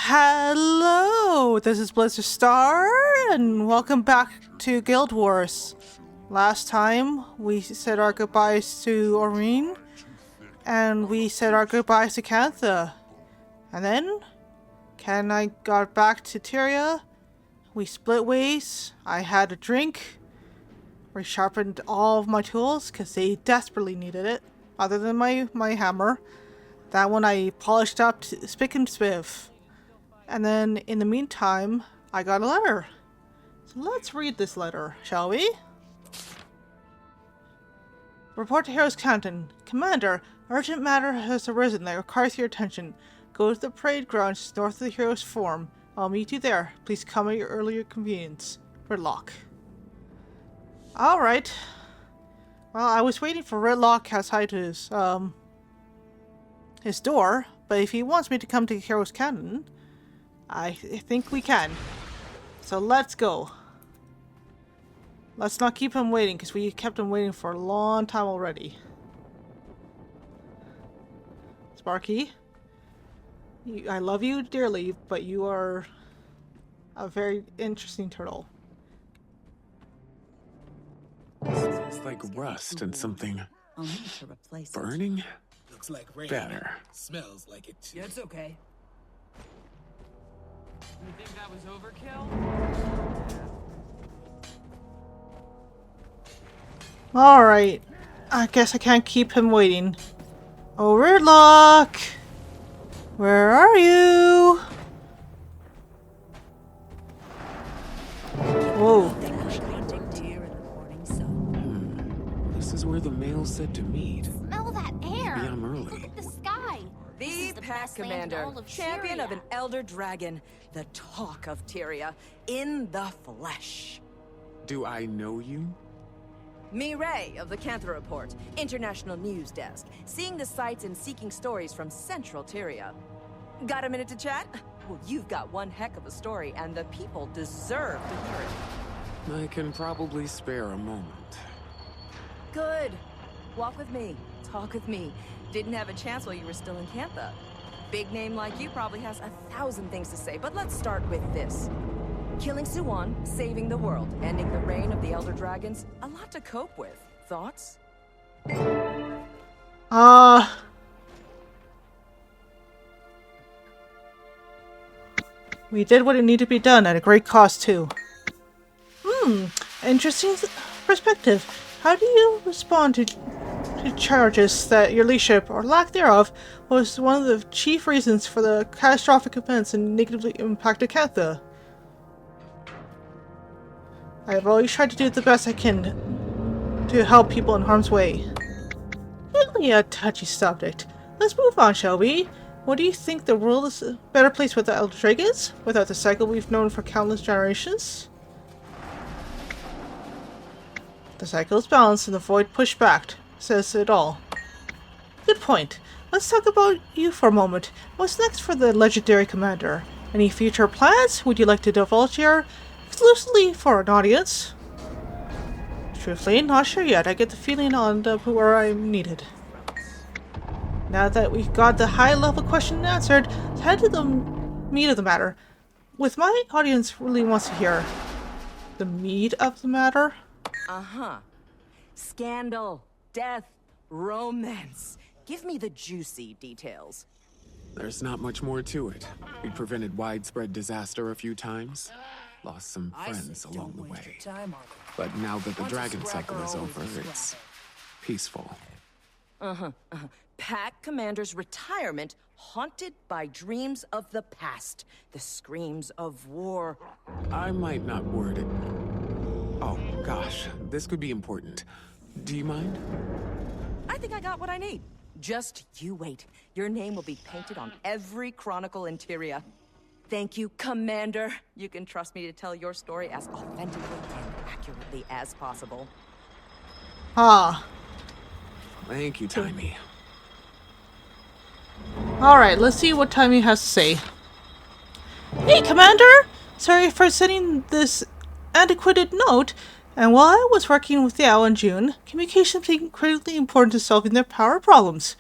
Hello, this is Blizzard Star, and welcome back to Guild Wars. Last time, we said our goodbyes to Aurene, and we said our goodbyes to Cantha. And then, Katt and I got back to Teriya, we split ways, I had a drink, we sharpened all of my tools, because they desperately needed it, other than my hammer. That one I polished up to spick and spiff. And then, in the meantime, I got a letter. So let's read this letter, shall we? Report to Heroes Canton. Commander, urgent matter has arisen that requires your attention. Go to the parade grounds north of the Heroes Forum. I'll meet you there. Please come at your earlier convenience. Redlock. Alright. Well, I was waiting for Redlock outside his door, but if he wants me to come to Heroes Canton, I think we can. So let's go. Let's not keep him waiting, because we kept him waiting for a long time already. Sparky, I love you dearly, but you are a very interesting turtle. It's like rust and something burning. Looks like rain. Better. Smells like it too. Yeah, it's okay. You think that was overkill? Alright. I guess I can't keep him waiting. Oh, Redlock! Where are you? Whoa. This is where the mail said to meet. Smell that air! Maybe I'm early. Look at the sky! The Pack Commander, champion of an Elder Dragon, the talk of Teriya, in the flesh. Do I know you? Mireille of the Cantha Report, International News Desk, seeing the sights and seeking stories from Central Teriya. Got a minute to chat? Well, you've got one heck of a story, and the people deserve to hear it. I can probably spare a moment. Good. Walk with me. Talk with me. Didn't have a chance while you were still in Cantha. Big name like you probably has 1,000 things to say, but let's start with this. Killing Suwan, saving the world, ending the reign of the Elder Dragons, a lot to cope with. Thoughts? We did what it needed to be done at a great cost, too. Interesting perspective. How do you respond to charges that your leadership, or lack thereof, was one of the chief reasons for the catastrophic events and negatively impacted Cantha? I have always tried to do the best I can to help people in harm's way. Really a touchy subject. Let's move on, shall we? What do you think the world is a better place without Elder Dragons? Without the cycle we've known for countless generations? The cycle is balanced and the void pushed back. Says it all. Good point. Let's talk about you for a moment. What's next for the legendary commander? Any future plans? Would you like to divulge here? Exclusively for an audience? Truthfully, not sure yet. I get the feeling on where I'm needed. Now that we've got the high-level question answered, let's head to the meat of the matter. With my audience really wants to hear the meat of the matter. Scandal, death, romance. Give me the juicy details. There's not much more to it. We prevented widespread disaster a few times. Lost some friends along the way. But now that the dragon cycle is over, it's peaceful. Pack Commander's retirement haunted by dreams of the past. The screams of war. I might not word it. Oh, gosh. This could be important. Do you mind? I think I got what I need. Just you wait. Your name will be painted on every chronicle in Teriya. Thank you, Commander. You can trust me to tell your story as authentically and accurately as possible. Thank you, Timey. Alright, let's see what Timey has to say. Hey, Commander! Sorry for sending this antiquated note. And while I was working with Yao and June, communication became critically important to solving their power problems.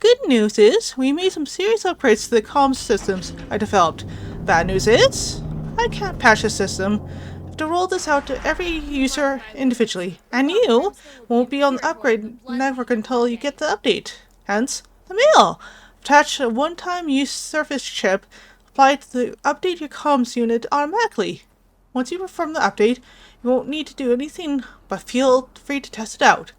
Good news is, we made some serious upgrades to the comms systems I developed. Bad news is, I can't patch the system. I have to roll this out to every user individually, and you won't be on the upgrade network until you get the update. Hence, the mail. Attach a one-time use surface chip applied to update your comms unit automatically. Once you perform the update, you won't need to do anything, but feel free to test it out.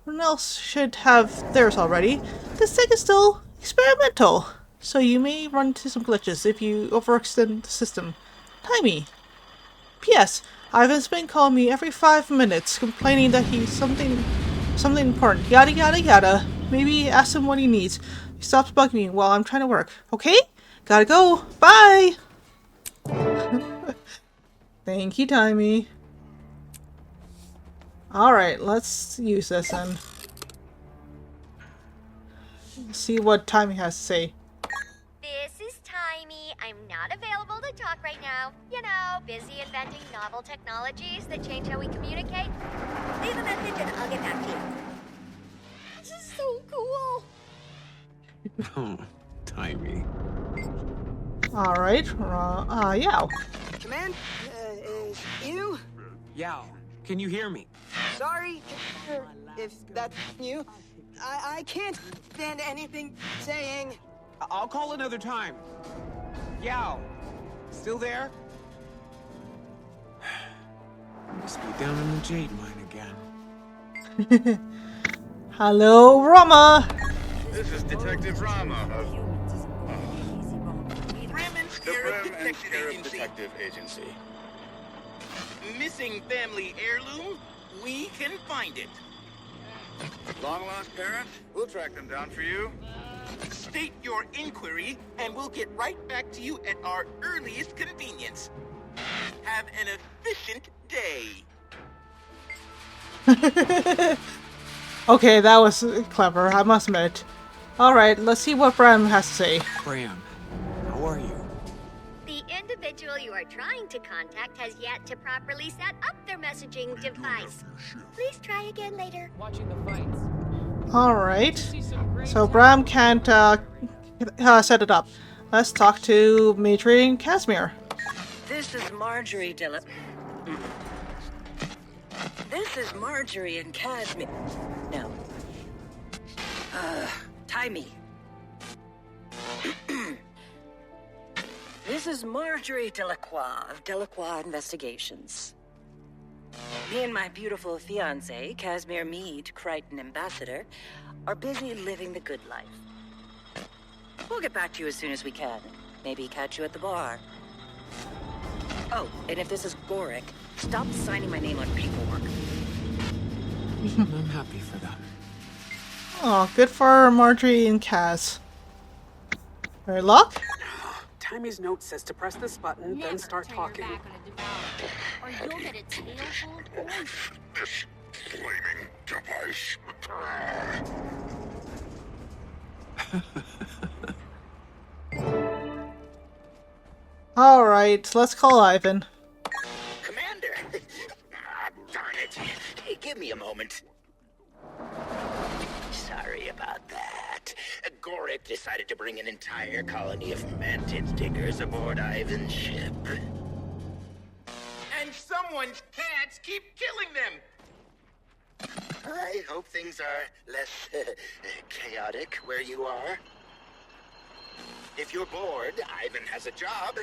Everyone else should have theirs already. This thing is still experimental, so you may run into some glitches if you overextend the system. Timey. P.S. Ivan's been calling me every 5 minutes, complaining that he's something important. Yada yada yada. Maybe ask him what he needs. He stops bugging me while I'm trying to work. Okay? Gotta go. Bye! Thank you, Timey. Alright, let's use this then. See what Timey has to say. This is Timey. I'm not available to talk right now. You know, busy inventing novel technologies that change how we communicate. Leave a message and I'll get back to you. This is so cool. Oh, Timey. Alright, yeah. Command, is you? Yao, can you hear me? Sorry, if that's you. I can't stand anything saying. I'll call another time. Yao, still there? Must be down in the jade mine again. Hello, Rama! This is Detective Rama of Brim and the Scarab Brim and Detective Scarab Agency. Detective Agency. Missing family heirloom? We can find it. Long lost parents? We'll track them down for you. State your inquiry, and we'll get right back to you at our earliest convenience. Have an efficient day. Okay, that was clever, I must admit. Alright, let's see what Bram has to say. Bram, how are you? The individual you are trying to contact has yet to properly set up their messaging device. Please try again later. Watching the fights. Alright, See some great so Bram can't set it up. Let's talk to Matri and Casimir. This is Marjorie Dillon. This is Marjorie and Casimir. No. Timey. This is Marjorie Delacroix of Delacroix Investigations. Me and my beautiful fiancé, Casimir Mead, Crichton Ambassador, are busy living the good life. We'll get back to you as soon as we can. Maybe catch you at the bar. Oh, and if this is Gorick, stop signing my name on paperwork. I'm happy for them. Oh, good for Marjorie and Kaz. Very luck? Timey's note says to press this button, then start talking. Or you'll get a tail full of poison. This flaming device. Alright, let's call Ivan. Commander! Darn it. Hey, give me a moment. Sorry about that. Gorick decided to bring an entire colony of mantis diggers aboard Ivan's ship. And someone's cats keep killing them! I hope things are less chaotic where you are. If you're bored, Ivan has a job.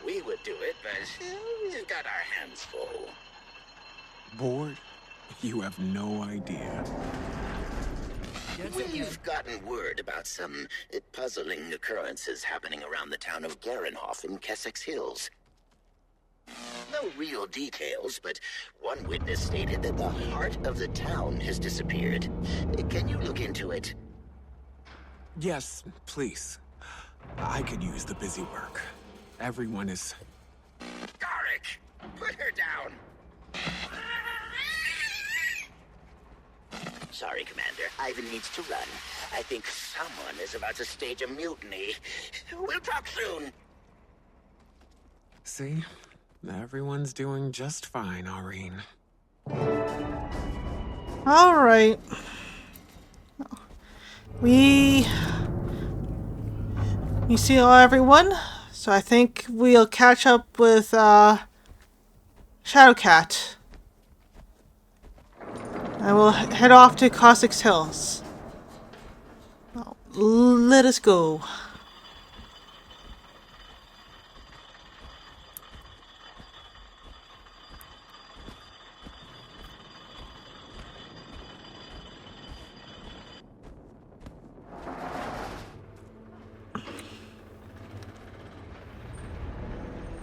We would do it, but we've got our hands full. Bored? You have no idea. We've gotten word about some puzzling occurrences happening around the town of Garenhoff in Kessex Hills. No real details, but one witness stated that the heart of the town has disappeared. Can you look into it? Yes, please. I could use the busy work. Everyone is... Gorick, put her down! Sorry, Commander. Ivan needs to run. I think someone is about to stage a mutiny. We'll talk soon. See? Everyone's doing just fine, Aureen. Alright. We You see everyone? So I think we'll catch up with Shadowcat. And we'll head off to Cossack's Hills. Well, let us go.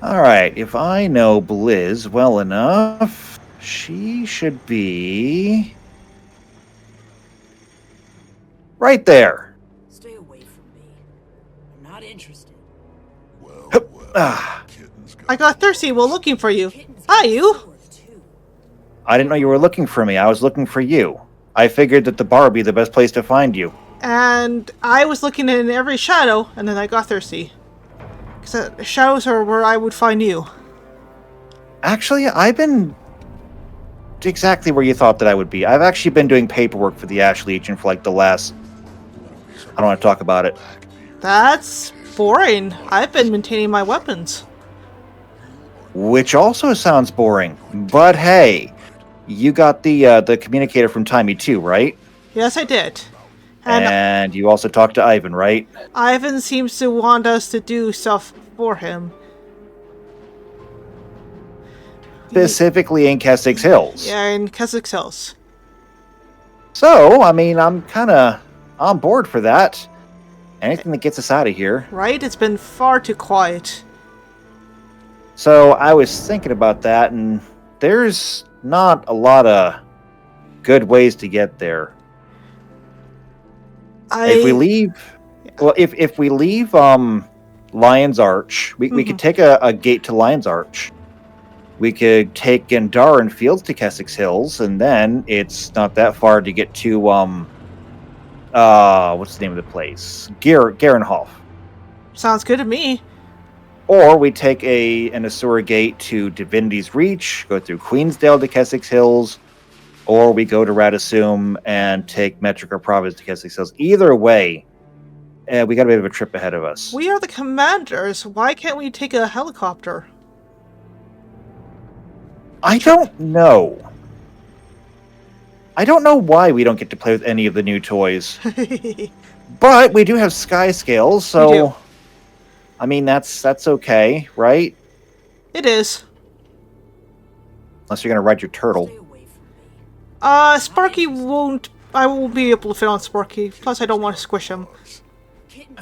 Alright, if I know Blizz well enough, she should be... right there. Stay away from me. I'm not interested. Hup. Ah, I got thirsty while looking for you. Hi, you! I didn't know you were looking for me. I was looking for you. I figured that the bar would be the best place to find you. And I was looking in every shadow, and then I got thirsty. Because the shadows are where I would find you. Actually, I've been exactly where you thought that I would be. I've actually been doing paperwork for the Ash Legion for like the last... I don't want to talk about it. That's boring. I've been maintaining my weapons. Which also sounds boring. But hey, you got the communicator from Timey too, right? Yes, I did. And you also talked to Ivan, right? Ivan seems to want us to do stuff for him. Specifically in Keswick's Hills. Yeah, in Keswick's Hills. So, I mean, I'm kind of on board for that. Anything that gets us out of here. Right? It's been far too quiet. So, I was thinking about that, and there's not a lot of good ways to get there. If we leave... Well, if we leave Lion's Arch, we could take a gate to Lion's Arch. We could take Gandar Fields to Keswick's Hills, and then it's not that far to get to what's the name of the place? Garenhof. Sounds good to me. Or we take an Asura gate to Divinity's Reach, go through Queensdale to Keswick's Hills, or we go to Radisum and take Metrica Province to Keswick's Hills. Either way, we got a bit of a trip ahead of us. We are the commanders. Why can't we take a helicopter? I don't know. I don't know why we don't get to play with any of the new toys. But we do have sky scales, so... I mean, that's okay, right? It is. Unless you're going to ride your turtle. Sparky won't... I won't be able to fit on Sparky. Plus, I don't want to squish him.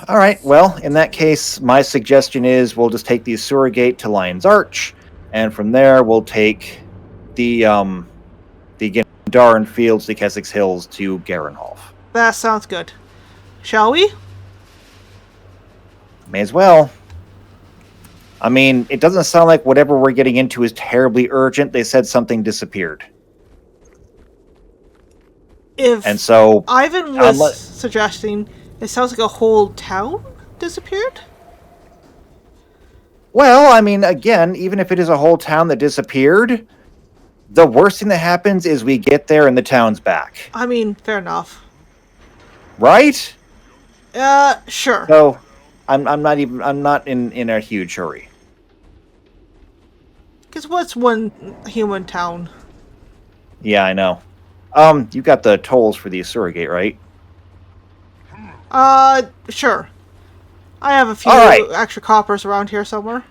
Alright, well, in that case, my suggestion is we'll just take the Asura Gate to Lion's Arch, and from there we'll take the Gandar Fields to Keswick's Hills to Garenhof. That sounds good. Shall we? May as well. I mean, it doesn't sound like whatever we're getting into is terribly urgent. They said something disappeared. And so Ivan was suggesting it sounds like a whole town disappeared? Well, I mean, again, even if it is a whole town that disappeared, the worst thing that happens is we get there and the town's back. I mean, fair enough. Right? Sure. So, I'm not in a huge hurry. Because what's one human town? Yeah, I know. You got the tolls for the Asura Gate, right? Sure. I have a few extra coppers around here somewhere.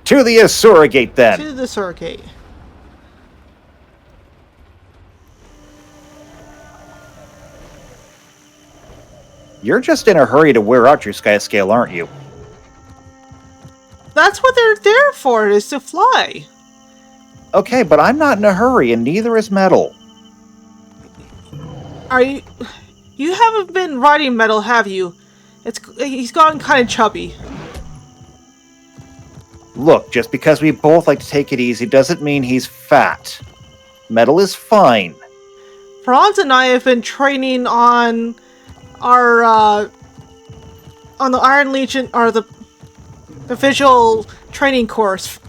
To the Asura Gate, then. To the Asura Gate. You're just in a hurry to wear out your sky scale, aren't you? That's what they're there for, is to fly. Okay, but I'm not in a hurry, and neither is Metal. Are you... You haven't been riding Metal, have you? He's gotten kind of chubby. Look, just because we both like to take it easy doesn't mean he's fat. Metal is fine. Franz and I have been training on our, on the Iron Legion, or the visual training course.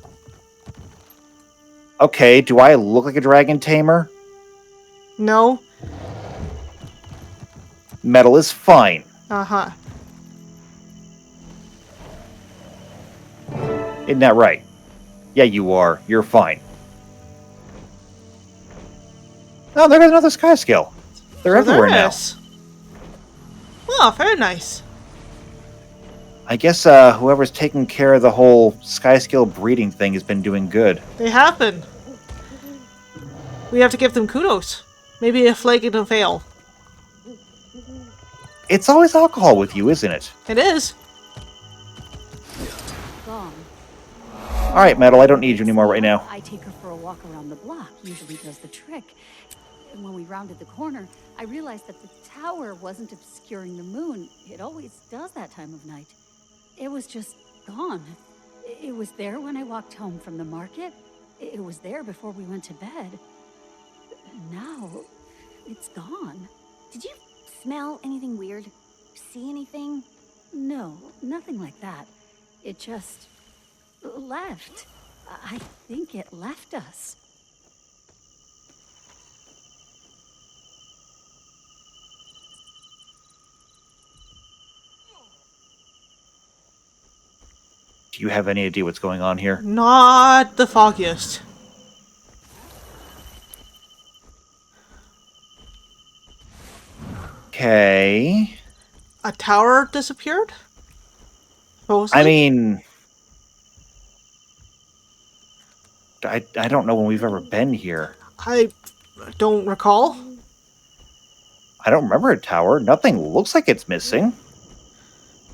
Okay, do I look like a dragon tamer? No. Metal is fine. Uh-huh. Isn't that right? Yeah, you are. You're fine. Oh, there's another sky skill. They're So everywhere there now. is. Oh, very nice. I guess whoever's taking care of the whole sky skill breeding thing has been doing good. They have been. We have to give them kudos. Maybe a flake and a fail. It's always alcohol with you, isn't it? It is. Gone. All right, Metal, I don't need you anymore right now. I take her for a walk around the block. Usually does the trick. And when we rounded the corner, I realized that the tower wasn't obscuring the moon. It always does that time of night. It was just gone. It was there when I walked home from the market. It was there before we went to bed. Now, it's gone. Did you smell anything weird? See anything? No, nothing like that. It just left. I think it left us. Do you have any idea what's going on here? Not the foggiest. Okay. A tower disappeared? Supposedly? I mean, I don't know when we've ever been here. I don't recall. I don't remember a tower. Nothing looks like it's missing.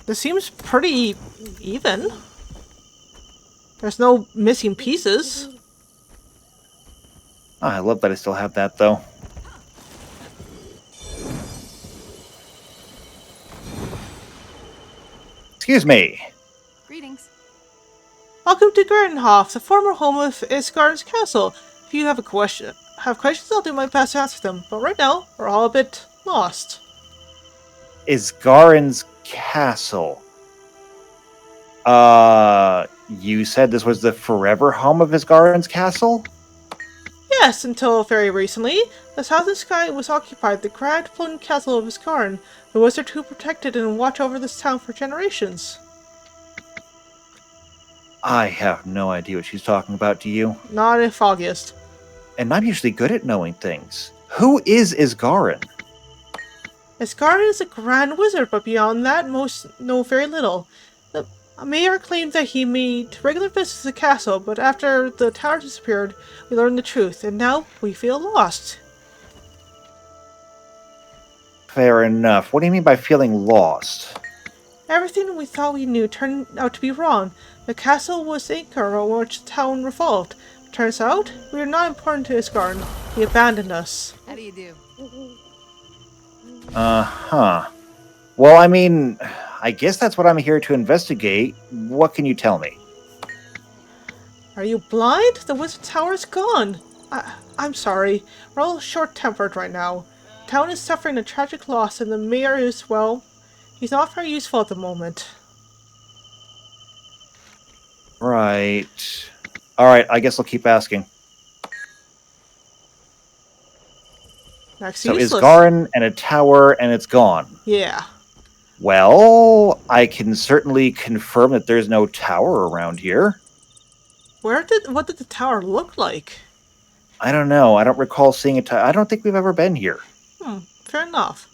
This seems pretty even. There's no missing pieces. Oh, I love that I still have that, though. Excuse me. Greetings. Welcome to Gartenhof, the former home of Isgard's castle. If you have questions, I'll do my best to answer them. But right now, we're all a bit lost. Isgarin's castle. You said this was the forever home of Isgarin's castle? Yes, until very recently, the southern sky was occupied the grand floating castle of Isgarn, the wizard who protected and watched over this town for generations. I have no idea what she's talking about, do you? Not in foggiest. And I'm usually good at knowing things. Who is Isgarin? Isgarn is a grand wizard, but beyond that, most know very little. The mayor claimed that he made regular visits to the castle, but after the tower disappeared, we learned the truth, and now we feel lost. Fair enough. What do you mean by feeling lost? Everything we thought we knew turned out to be wrong. The castle was the anchor on which the town revolved. Turns out, we are not important to Isgarn. He abandoned us. How do you do? Uh-huh. Well, I mean, I guess that's what I'm here to investigate. What can you tell me? Are you blind? The wizard tower is gone. I'm sorry. We're all short-tempered right now. The town is suffering a tragic loss, and the mayor is, well, he's not very useful at the moment. Right. Alright, I guess I'll keep asking. Next So useless. Isgarin and a tower, and it's gone. Yeah. Well, I can certainly confirm that there's no tower around here. What did the tower look like? I don't know. I don't recall seeing a tower. I don't think we've ever been here. Fair enough.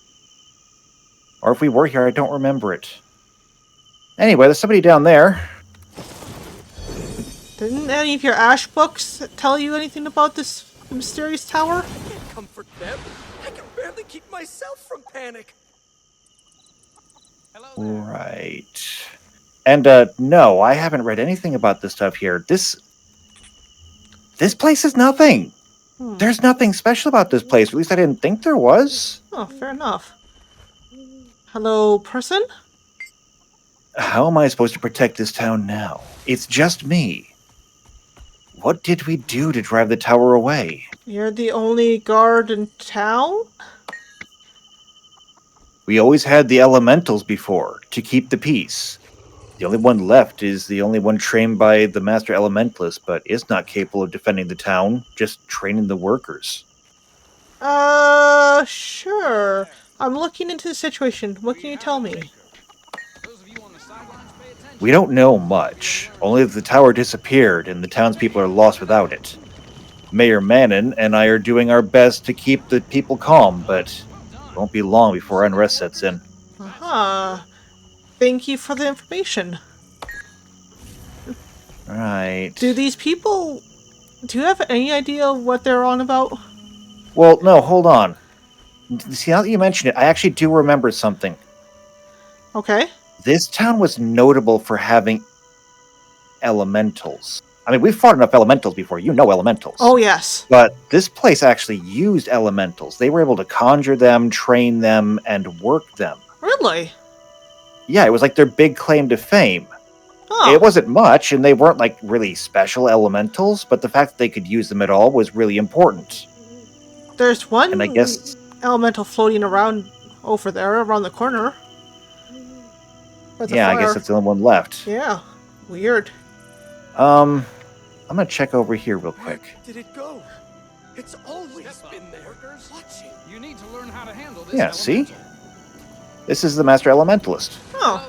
Or if we were here, I don't remember it. Anyway, there's somebody down there. Didn't any of your ash books tell you anything about this mysterious tower? I can't comfort them. I can barely keep myself from panic. Right. And, no, I haven't read anything about this stuff here. This place is nothing. There's nothing special about this place. At least I didn't think there was. Oh, fair enough. Hello, person? How am I supposed to protect this town now? It's just me. What did we do to drive the tower away? You're the only guard in town? We always had the elementals before, to keep the peace. The only one left is the only one trained by the master elementalist, but is not capable of defending the town, just training the workers. Sure. I'm looking into the situation. What can you tell me? We don't know much, only that the tower disappeared and the townspeople are lost without it. Mayor Mannon and I are doing our best to keep the people calm, but it won't be long before unrest sets in. Uh-huh. Thank you for the information. Right. Do you have any idea what they're on about? Well, no, hold on. See, now that you mention it, I actually do remember something. Okay. This town was notable for having elementals. I mean, we've fought enough elementals before. You know elementals. Oh, yes. But this place actually used elementals. They were able to conjure them, train them, and work them. Really? Yeah, it was like their big claim to fame. Oh. It wasn't much, and they weren't like really special elementals, but the fact that they could use them at all was really important. There's one and I guess elemental floating around over there, around the corner. Yeah, I guess that's the only one left. Yeah. Weird. I'm gonna check over here real quick. Did it go? It's always been there. Watch it. You need to learn how to handle this. Yeah, see? This is the Master Elementalist. Oh.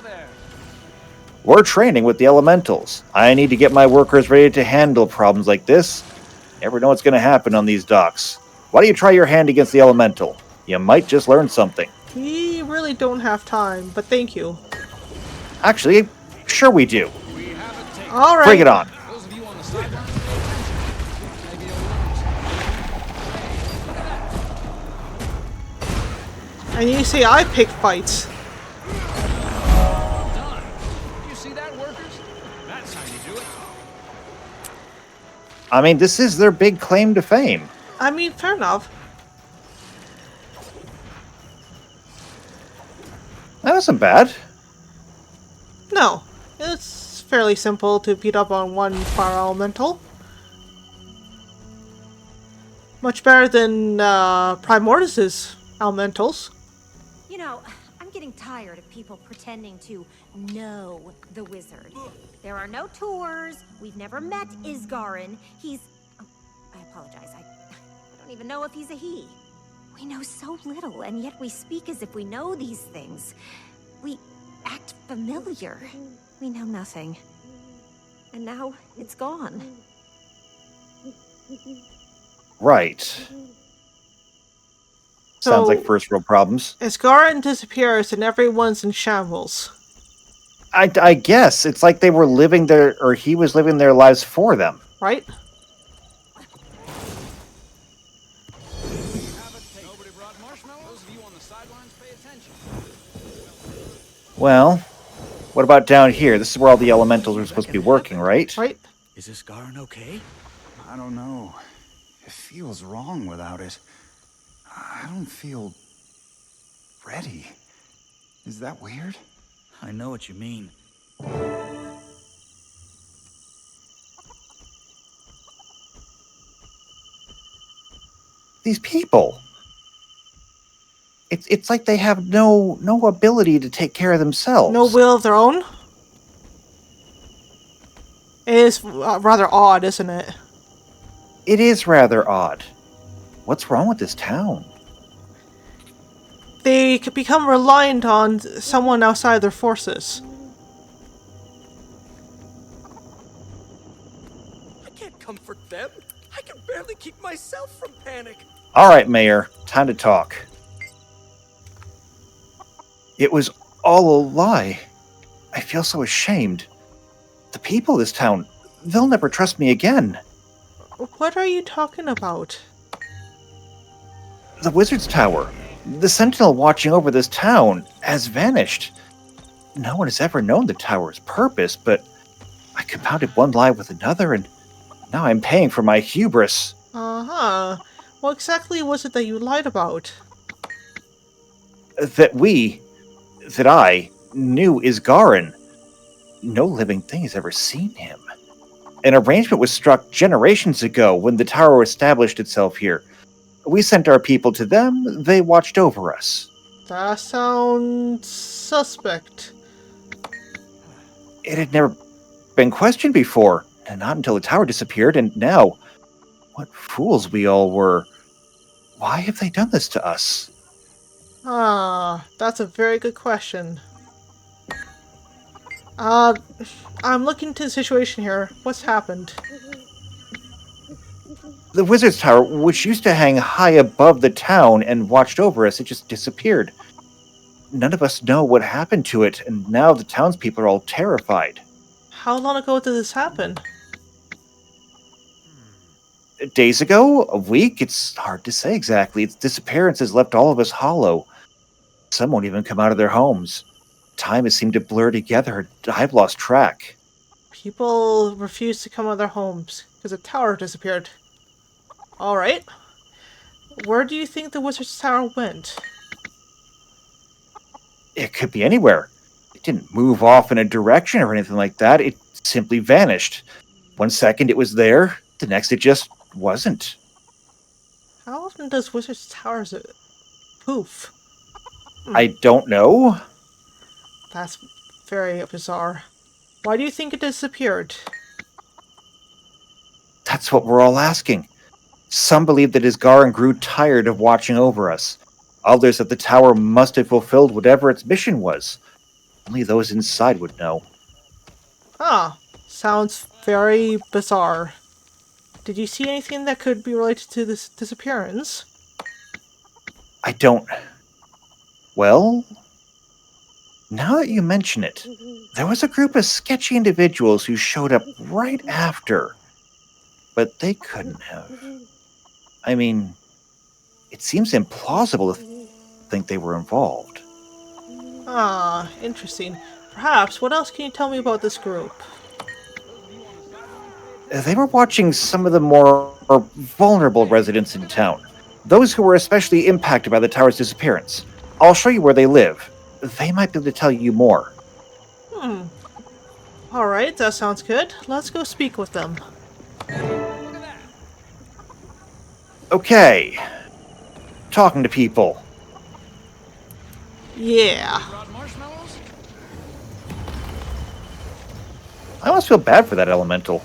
We're training with the Elementals. I need to get my workers ready to handle problems like this. Never know what's gonna happen on these docks. Why don't you try your hand against the Elemental? You might just learn something. We really don't have time, but thank you. Actually, sure we do. All right. Bring it on. And you say I pick fights. You see that, workers? That's how you do it. I mean, this is their big claim to fame. I mean, fair enough. That wasn't bad. No. It's fairly simple to beat up on one fire elemental. Much better than Primordus's elementals. You know, I'm getting tired of people pretending to know the wizard. There are no tours. We've never met Isgarin. He's... Oh, I apologize. I don't even know if he's a he. We know so little, and yet we speak as if we know these things. We act familiar. We know nothing. And now it's gone. Right. So, sounds like first world problems. Isgarin disappears and everyone's in shambles. I guess it's like they were living their, or he was living their lives for them. Right? Well, what about down here? This is where all the elementals are supposed to be working, right? Right. Is this Garn okay? I don't know. It feels wrong without it. I don't feel ready. Is that weird? I know what you mean. These people. It's like they have no ability to take care of themselves. No will of their own? It is rather odd, isn't it? It is rather odd. What's wrong with this town? They could become reliant on someone outside their forces. I can't comfort them. I can barely keep myself from panic. All right, Mayor. Time to talk. It was all a lie. I feel so ashamed. The people of this town, they'll never trust me again. What are you talking about? The Wizard's Tower, the sentinel watching over this town, has vanished. No one has ever known the tower's purpose, but I compounded one lie with another, and now I'm paying for my hubris. Uh-huh. What exactly was it that you lied about? That I knew Isgarin. No living thing has ever seen him. An arrangement was struck generations ago when the tower established itself here. We sent our people to them, they watched over us. That sounds suspect. It had never been questioned before, and not until the tower disappeared, and now, what fools we all were. Why have they done this to us? Ah, that's a very good question. I'm looking into the situation here. What's happened? The Wizard's Tower, which used to hang high above the town and watched over us, it just disappeared. None of us know what happened to it, and now the townspeople are all terrified. How long ago did this happen? Days ago? A week? It's hard to say exactly. Its disappearance has left all of us hollow. Some won't even come out of their homes. Time has seemed to blur together. I've lost track. People refuse to come out of their homes because the tower disappeared. Alright. Where do you think the Wizard's Tower went? It could be anywhere. It didn't move off in a direction or anything like that. It simply vanished. 1 second it was there, the next it just wasn't. How often does Wizard's Towers poof? I don't know. That's very bizarre. Why do you think it disappeared? That's what we're all asking. Some believe that Isgarin grew tired of watching over us. Others that the tower must have fulfilled whatever its mission was. Only those inside would know. Ah, sounds very bizarre. Did you see anything that could be related to this disappearance? I don't... Well... Now that you mention it, there was a group of sketchy individuals who showed up right after. But they couldn't have. I mean, it seems implausible to think they were involved. Ah, interesting. Perhaps, what else can you tell me about this group? They were watching some of the more vulnerable residents in town. Those who were especially impacted by the tower's disappearance. I'll show you where they live. They might be able to tell you more. Alright, that sounds good. Let's go speak with them. Okay. Talking to people. Yeah. I almost feel bad for that elemental.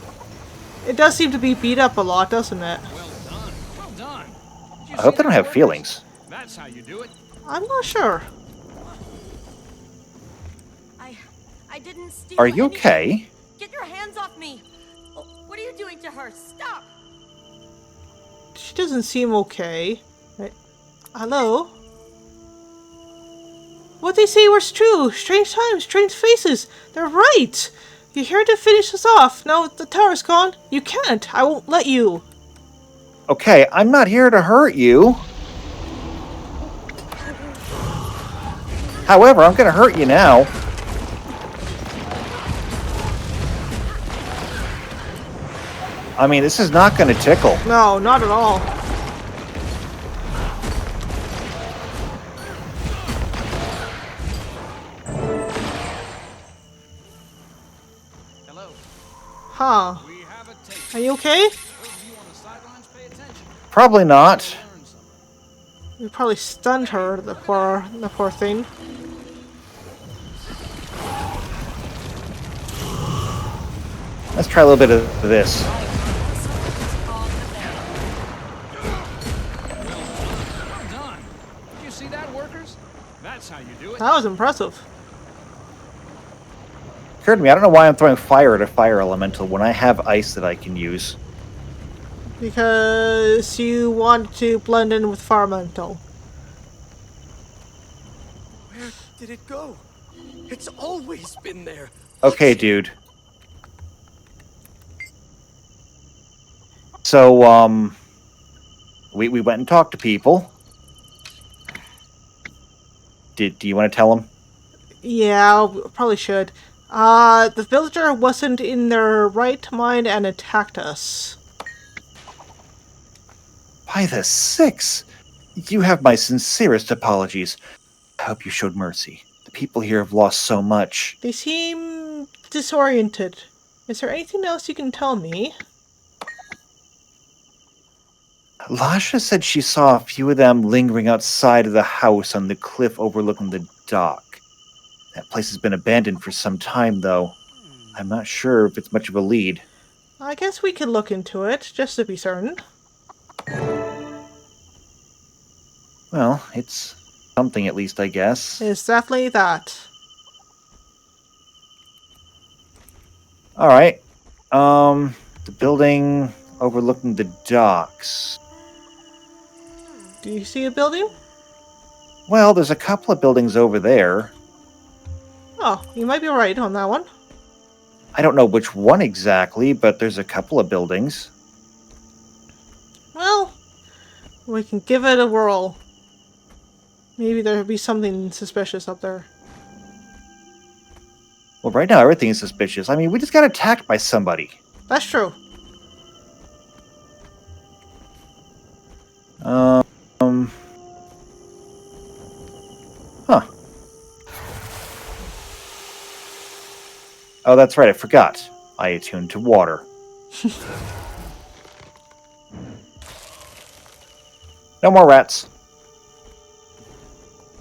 It does seem to be beat up a lot, doesn't it? Well done. I hope they don't have feelings. That's how you do it. I'm not sure. I didn't steal Are you anything. okay? Get your hands off me! What are you doing to her? Stop! She doesn't seem okay. Hello? What they say was true. Strange times, strange faces. They're right. You're here to finish us off. Now the tower's gone. You can't. I won't let you. Okay, I'm not here to hurt you. However, I'm gonna hurt you now. I mean, this is not gonna tickle. No, not at all. Hello. Huh. Are you okay? Probably not. You probably stunned her, the poor thing. Let's try a little bit of this. Well done. Did you see that, workers? That's how you do it. That was impressive. Occurred to me, I don't know why I'm throwing fire at a fire elemental when I have ice that I can use. Because you want to blend in with Farmental. Where did it go? It's always been there. Okay, dude. So, we went and talked to people. Do you want to tell them? Yeah, probably should. The villager wasn't in their right mind and attacked us. By the six! You have my sincerest apologies. I hope you showed mercy. The people here have lost so much. They seem disoriented. Is there anything else you can tell me? Lasha said she saw a few of them lingering outside of the house on the cliff overlooking the dock. That place has been abandoned for some time, though. I'm not sure if it's much of a lead. I guess we could look into it, just to be certain. Well, it's something at least, I guess. It's definitely that. All right. The building overlooking the docks. Do you see a building? Well, there's a couple of buildings over there. Oh, you might be right on that one. I don't know which one exactly, but there's a couple of buildings. Well, we can give it a whirl. Maybe there'll be something suspicious up there. Well, right now everything is suspicious. I mean, we just got attacked by somebody. That's true. Huh. Oh, that's right. I forgot. I attuned to water. No more rats.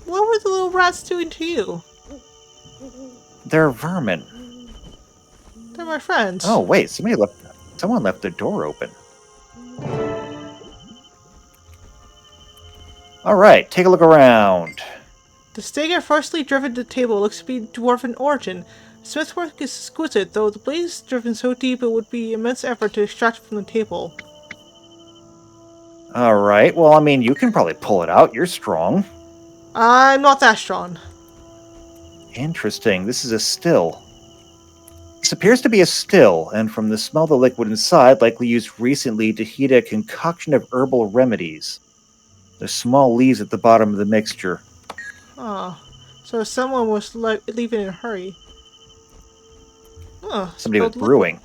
What were the little rats doing to you? They're vermin. They're my friends. Oh, wait. Someone left the door open. All right. Take a look around. The stagger freshly driven to the table looks to be dwarven origin. Smith's work is exquisite, though the blade is driven so deep it would be immense effort to extract it from the table. All right. Well, I mean, you can probably pull it out. You're strong. I'm not that strong. Interesting. This is a still. This appears to be a still, and from the smell of the liquid inside, likely used recently to heat a concoction of herbal remedies. There's small leaves at the bottom of the mixture. Oh, so someone was leaving in a hurry. Oh, Somebody was brewing.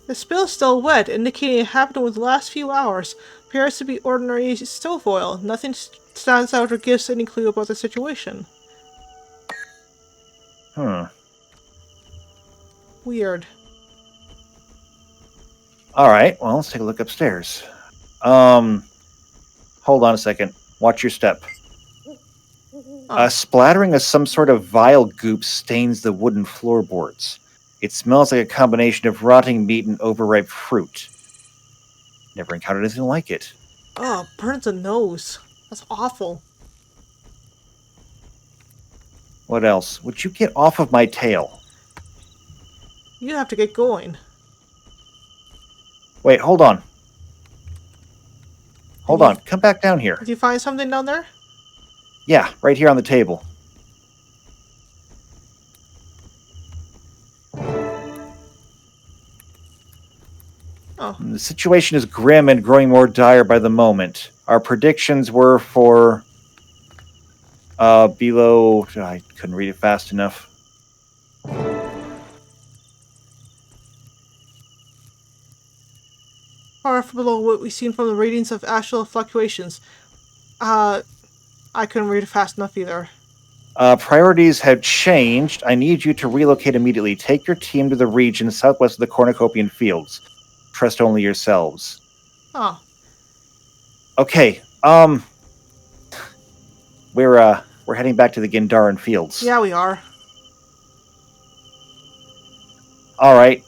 The spill is still wet, indicating it happened within the last few hours. Appears to be ordinary stove oil. Nothing stands out or gives any clue about the situation. Weird. Alright, well, let's take a look upstairs. Hold on a second. Watch your step. A splattering of some sort of vile goop stains the wooden floorboards. It smells like a combination of rotting meat and overripe fruit. Never encountered anything like it. Oh, burns the nose. That's awful. What else? Would you get off of my tail? You have to get going. Wait, hold on. Hold on. Come back down here. Did you find something down there? Yeah, right here on the table. Oh. The situation is grim and growing more dire by the moment. Our predictions were for below... I couldn't read it fast enough. Far below what we've seen from the readings of astral fluctuations. I couldn't read it fast enough either. Priorities have changed. I need you to relocate immediately. Take your team to the region southwest of the Cornucopian Fields. Trust only yourselves. Oh. Okay, we're heading back to the Gindaran Fields. Yeah, we are. Alright,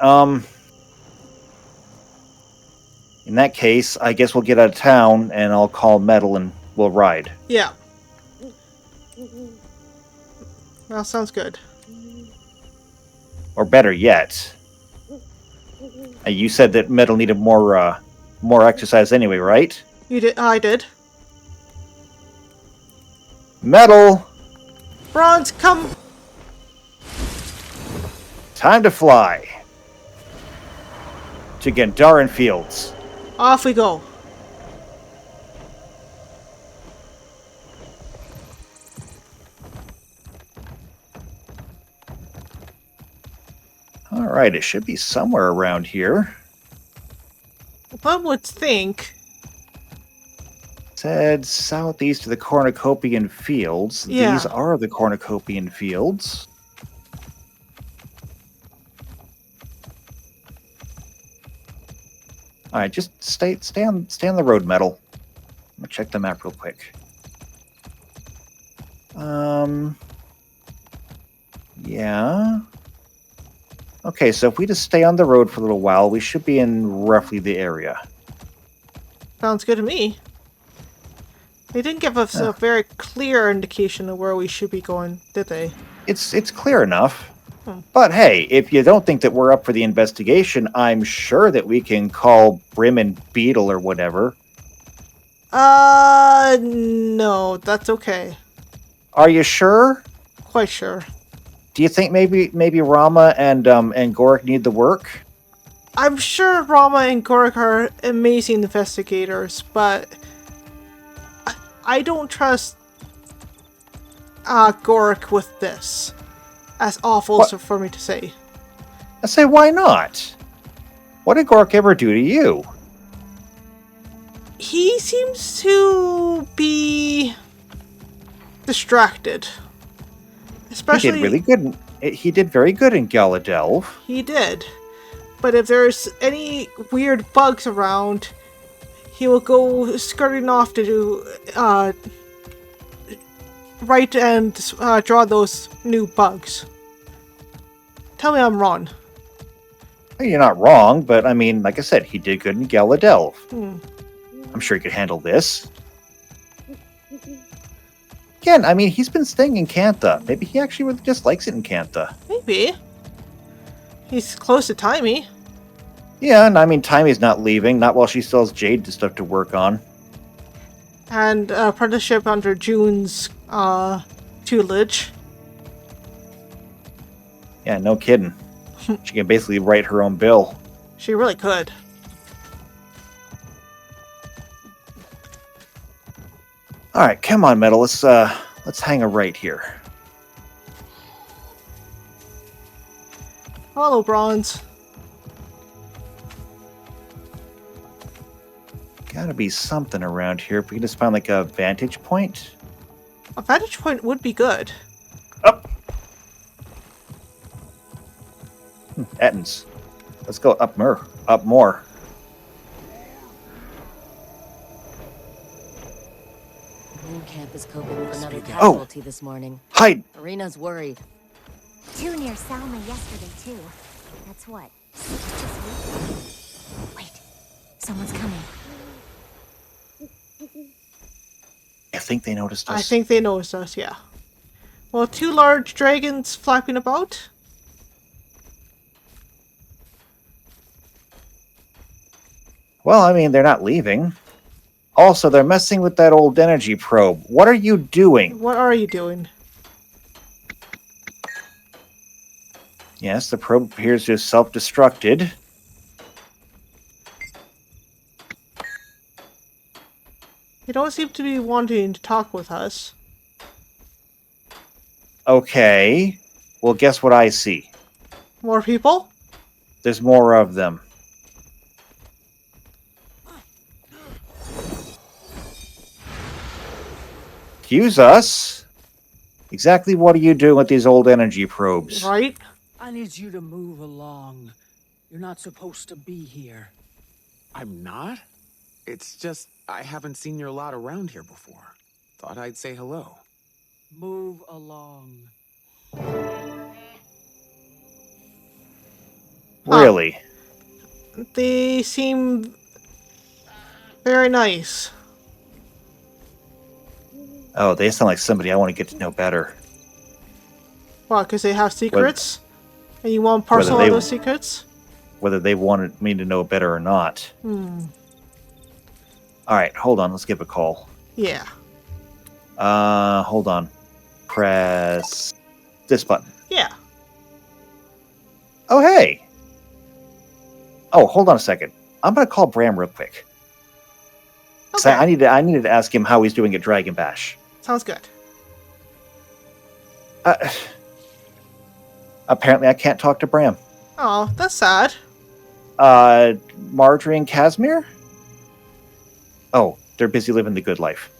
in that case, I guess we'll get out of town, and I'll call Metal and we'll ride. Yeah. That sounds good. Or better yet, you said that Metal needed more exercise anyway, right? You did. I did. Metal! Bronze, come! Time to fly. To Gindaran Fields. Off we go. Alright, it should be somewhere around here. One would think. Said southeast of the Cornucopian Fields. Yeah. These are the Cornucopian Fields. Alright, just stay on the road, Metal. I'm gonna check the map real quick. Yeah. Okay, so if we just stay on the road for a little while, we should be in roughly the area. Sounds good to me. They didn't give us a very clear indication of where we should be going, did they? It's clear enough. But hey, if you don't think that we're up for the investigation, I'm sure that we can call Brim and Beetle or whatever. No, that's okay. Are you sure? Quite sure. Do you think maybe Rama and Gorik need the work? I'm sure Rama and Gorik are amazing investigators, but I don't trust Gorik with this. As awful as for me to say. I say, why not? What did Gorik ever do to you? He seems to be distracted. Especially, he did really good. He did very good in Galadelv. He did. But if there's any weird bugs around, he will go skirting off to do, write and draw those new bugs. Tell me I'm wrong. You're not wrong, but I mean, like I said, he did good in Galadelv. I'm sure he could handle this. Again, I mean, he's been staying in Cantha. Maybe he actually really just likes it in Cantha. Maybe. He's close to Timey. Yeah, and I mean, Timey's not leaving, not while she still has Jade stuff to work on. And apprenticeship under June's tutelage. Yeah, no kidding. She can basically write her own bill. She really could. All right, come on, Metal. Let's hang a right here. Hello, Bronze. Gotta be something around here. If we can just find like a vantage point. A vantage point would be good. Up. Ettins. Let's go up more. Up more. Moon Camp is coping with another casualty this morning. Hide! Arena's worried. Two near Salma yesterday, too. That's what? Wait. Someone's coming. I think they noticed us. I think they noticed us, yeah. Well, two large dragons flapping about. Well, I mean, they're not leaving. Also, they're messing with that old energy probe. What are you doing? What are you doing? Yes, the probe appears to have self-destructed. They don't seem to be wanting to talk with us. Okay. Well, guess what I see? More people? There's more of them. Accuse us? Exactly what are you doing with these old energy probes? Right? I need you to move along. You're not supposed to be here. I'm not? It's just, I haven't seen your lot around here before. Thought I'd say hello. Move along. Really? They seem very nice. Oh, they sound like somebody I want to get to know better. What, because they have secrets? And you want parcel of those secrets? Whether they wanted me to know better or not. Alright, hold on. Let's give a call. Yeah. Hold on. Press this button. Yeah. Oh, hey! Oh, hold on a second. I'm going to call Bram real quick. Okay. I needed to ask him how he's doing at Dragon Bash. Sounds good. Apparently, I can't talk to Bram. Oh, that's sad. Marjorie and Casimir? Oh, they're busy living the good life.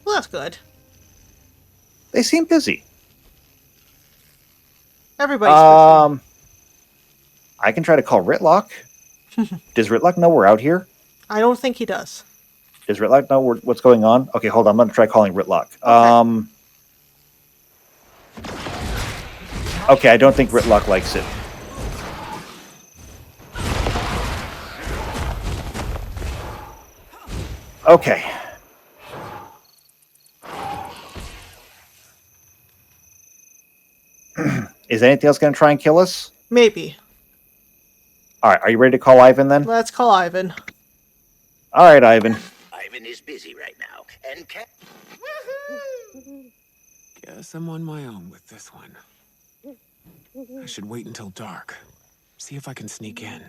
Well, that's good. They seem busy. Everybody's busy. I can try to call Ritlock. Does Ritlock know we're out here? I don't think he does. Does Ritlock know what's going on? Okay, hold on. I'm going to try calling Ritlock. Okay, I don't think Ritlock likes it. Okay. Is anything else going to try and kill us? Maybe. All right, are you ready to call Ivan then? Let's call Ivan. All right, Ivan. Ivan is busy right now, and Katt... Guess I'm on my own with this one. I should wait until dark. See if I can sneak in.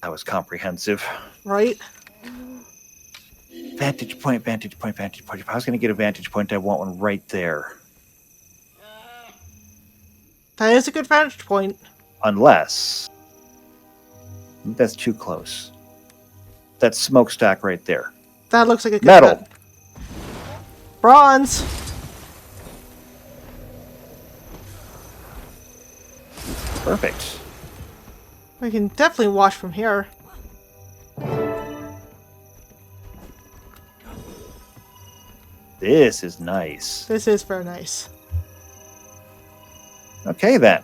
That was comprehensive. Right? Vantage point, vantage point, vantage point. If I was going to get a vantage point, I want one right there. That is a good vantage point. Unless... that's too close. That smokestack right there. That looks like a good metal. bet. Bronze. Perfect. We can definitely watch from here. This is nice. This is very nice. Okay, then.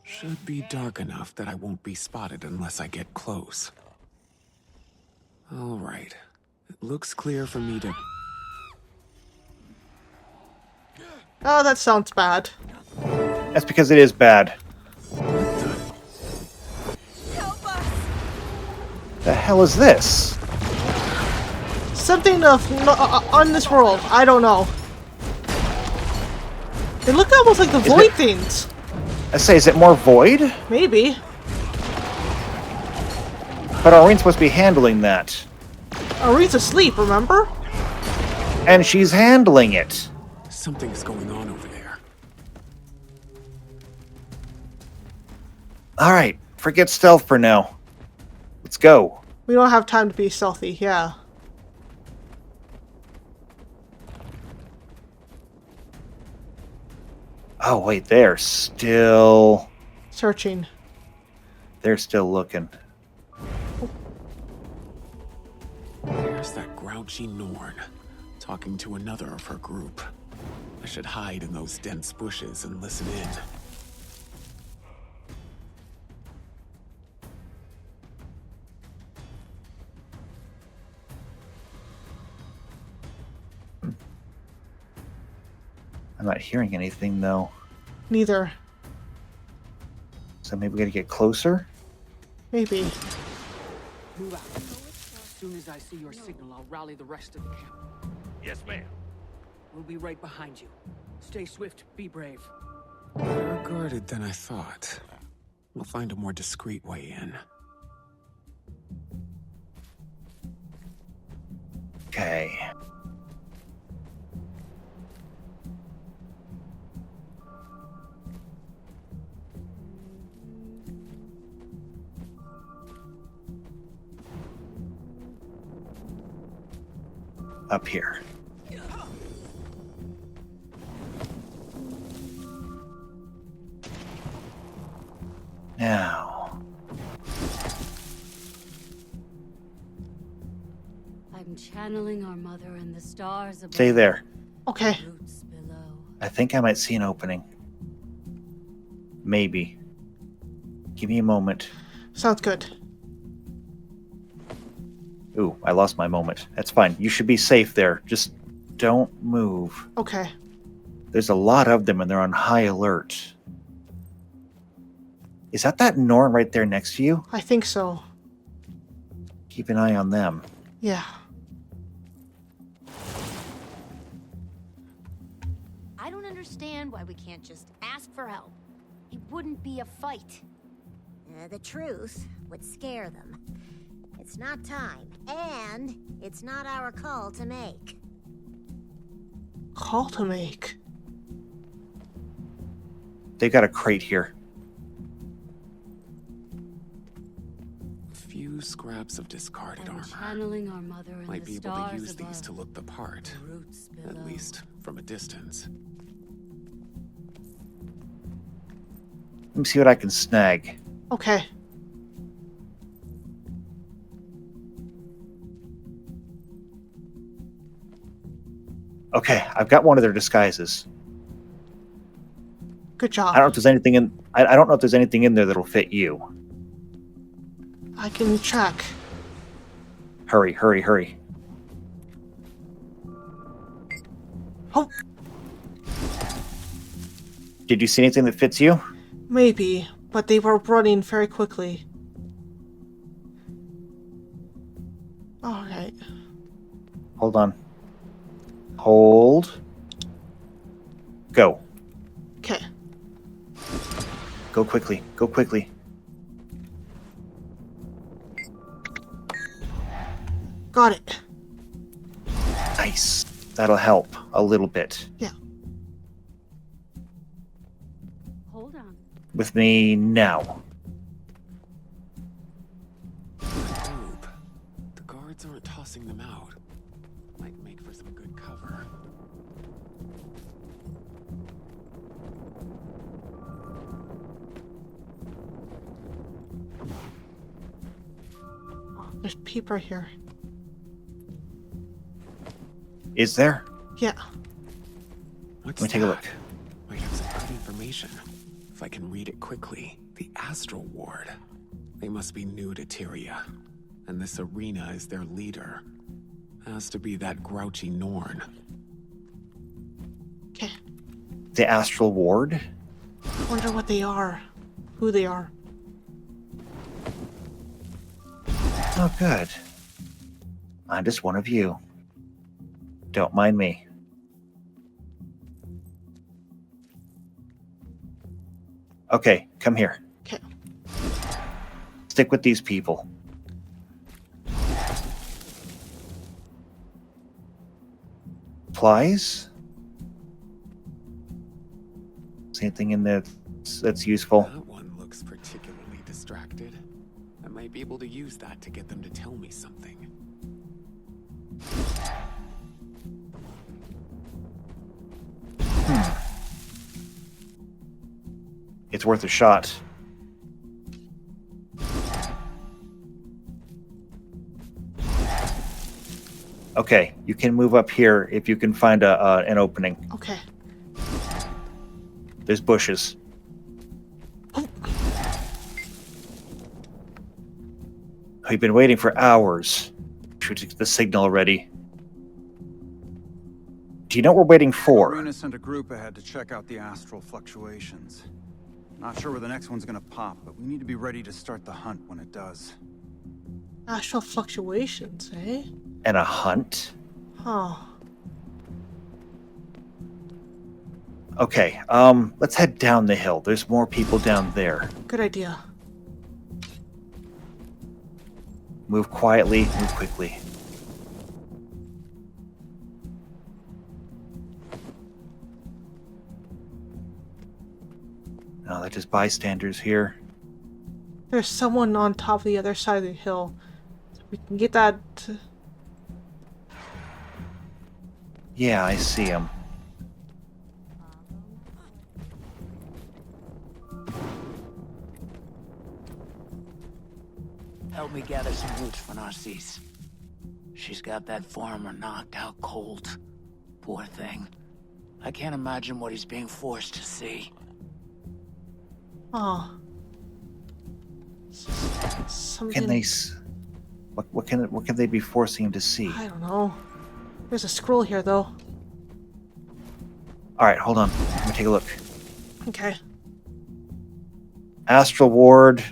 Should be dark enough that I won't be spotted unless I get close. All right. It looks clear for me to... Oh, that sounds bad. That's because it is bad. Help us! The hell is this? Something on this world. I don't know. They look almost like the void things. I say, is it more void? Maybe. But Aureen's supposed to be handling that. Aureen's asleep, remember? And she's handling it. Something's going on over there. Alright, forget stealth for now. Let's go. We don't have time to be stealthy, yeah. Oh, wait, they're still... Searching. They're still looking. There's that grouchy Norn, talking to another of her group. I should hide in those dense bushes and listen in. I'm not hearing anything, though. Neither. So maybe we gotta get closer? Maybe. Move out. As soon as I see your signal, I'll rally the rest of the camp. Yes, ma'am. We'll be right behind you. Stay swift, be brave. Better guarded than I thought. We'll find a more discreet way in. Okay. Up here. Now. I'm channeling our mother and the stars above. Stay there. Okay. Roots below. I think I might see an opening. Maybe. Give me a moment. Sounds good. Ooh, I lost my moment. That's fine. You should be safe there. Just don't move. Okay. There's a lot of them and they're on high alert. Is that Norn right there next to you? I think so. Keep an eye on them. Yeah. I don't understand why we can't just ask for help. It wouldn't be a fight. The truth would scare them. It's not time, and it's not our call to make. Call to make. They've got a crate here. Few scraps of discarded I'm armor. channeling our mother and Might the be able to stars use above. these to look the part. Roots At below. least from a distance. Let me see what I can snag. Okay. Okay, I've got one of their disguises. Good job. I don't know if there's anything in. I don't know if there's anything in there that'll fit you. I can check. Hurry, hurry, hurry. Oh, Did you see anything that fits you? maybe, but they were running very quickly. Alright. Hold on. Hold. Go. Okay. Go quickly. Go quickly. Got it. Nice. That'll help a little bit. Yeah. Hold on. With me now. Group. The guards aren't tossing them out. Might make for some good cover. Oh, there's people here. Is there? Yeah. What's Let me take a look. Might have some good information. If I can read it quickly. The Astral Ward. They must be new to Teriya. And this arena is their leader. Has to be that grouchy Norn. Okay. The Astral Ward? I wonder what they are. Who they are. Oh, good. I'm just one of you. Don't mind me. Okay, come here. Okay. Stick with these people. Supplies? See anything in there that's useful? That one looks particularly distracted. I might be able to use that to get them to tell me something. It's worth a shot. Okay, you can move up here if you can find an opening. Okay. There's bushes. We've been waiting for hours. Should get the signal already. Do you know what we're waiting for? Arena sent a group ahead to check out the astral fluctuations. Not sure where the next one's gonna pop, but we need to be ready to start the hunt when it does. Astral fluctuations, eh? And a hunt? Huh. Okay, let's head down the hill. There's more people down there. Good idea. Move quietly, move quickly. No, they're just bystanders here. There's someone on top of the other side of the hill. We can get that. Yeah, I see him. Help me gather some roots for Narcisse. She's got that farmer knocked out cold. Poor thing. I can't imagine what he's being forced to see. Oh. Something. Can they? What can they be forcing him to see? I don't know. There's a scroll here, though. All right, hold on. Let me take a look. Okay. Astral Ward.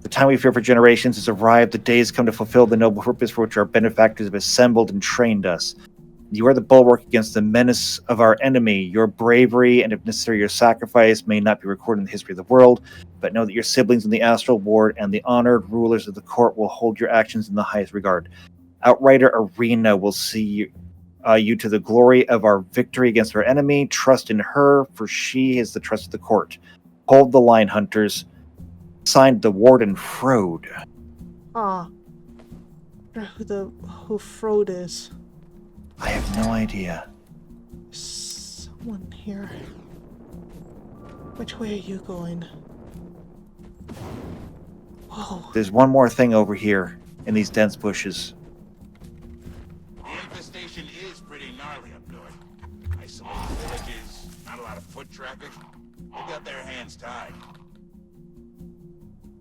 The time we fear for generations has arrived. The day has come to fulfill the noble purpose for which our benefactors have assembled and trained us. You are the bulwark against the menace of our enemy. Your bravery and, if necessary, your sacrifice may not be recorded in the history of the world, but know that your siblings in the Astral Ward and the honored rulers of the court will hold your actions in the highest regard. Outrider Arena will see you to the glory of our victory against our enemy. Trust in her, for she is the trust of the court. Hold the line, hunters. Signed, the Warden Frode. Ah. Who Frode is. I have no idea. Someone here. Which way are you going? Whoa. There's one more thing over here in these dense bushes. The infestation is pretty gnarly up north. Isolated villages, not a lot of foot traffic. They got their hands tied.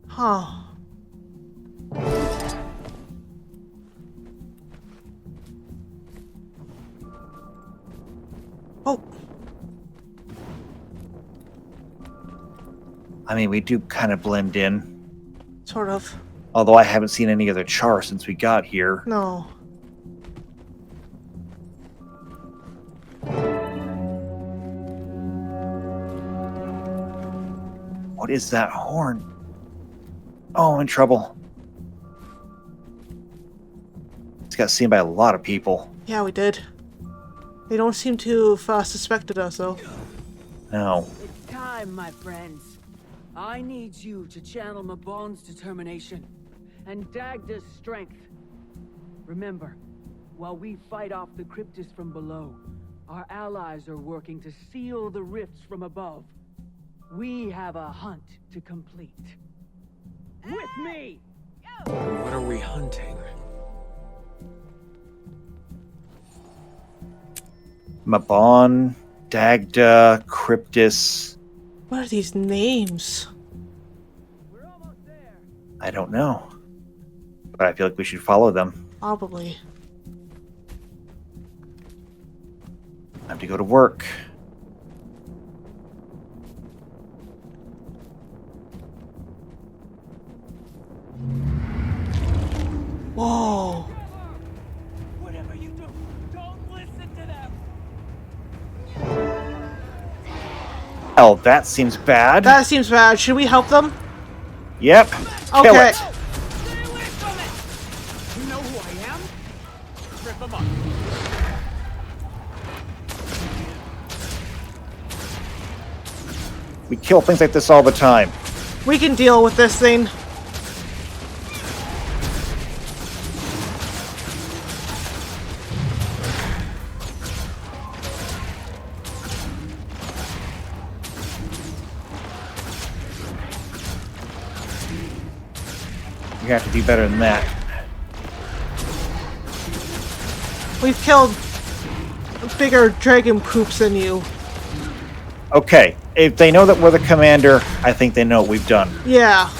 Huh. Oh. I mean, we do kind of blend in. Sort of. Although I haven't seen any other char since we got here. No. What is that horn? Oh, I'm in trouble. It's got seen by a lot of people. Yeah, we did. They don't seem to have suspected us, though. No. It's time, my friends. I need you to channel Mabon's determination and Dagda's strength. Remember, while we fight off the cryptids from below, our allies are working to seal the rifts from above. We have a hunt to complete. With me! What are we hunting? Mabon, Dagda, Cryptis. What are these names? I don't know. But I feel like we should follow them. Probably. Time to go to work. Whoa. Whatever you do, don't listen to them. Oh, that seems bad. That seems bad. Should we help them? Yep. Kill Okay. it. You know who I am? Rip them up. We kill things like this all the time. We can deal with this thing. You have to do better than that. We've killed bigger dragon poops than you. Okay, if they know that we're the commander, I think they know what we've done. Yeah.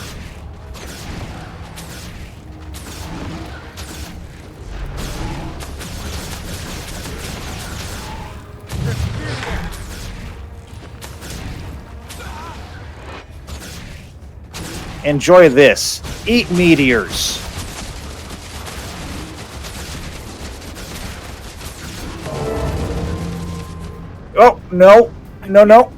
Enjoy this. Eat meteors. Oh, no. No, no.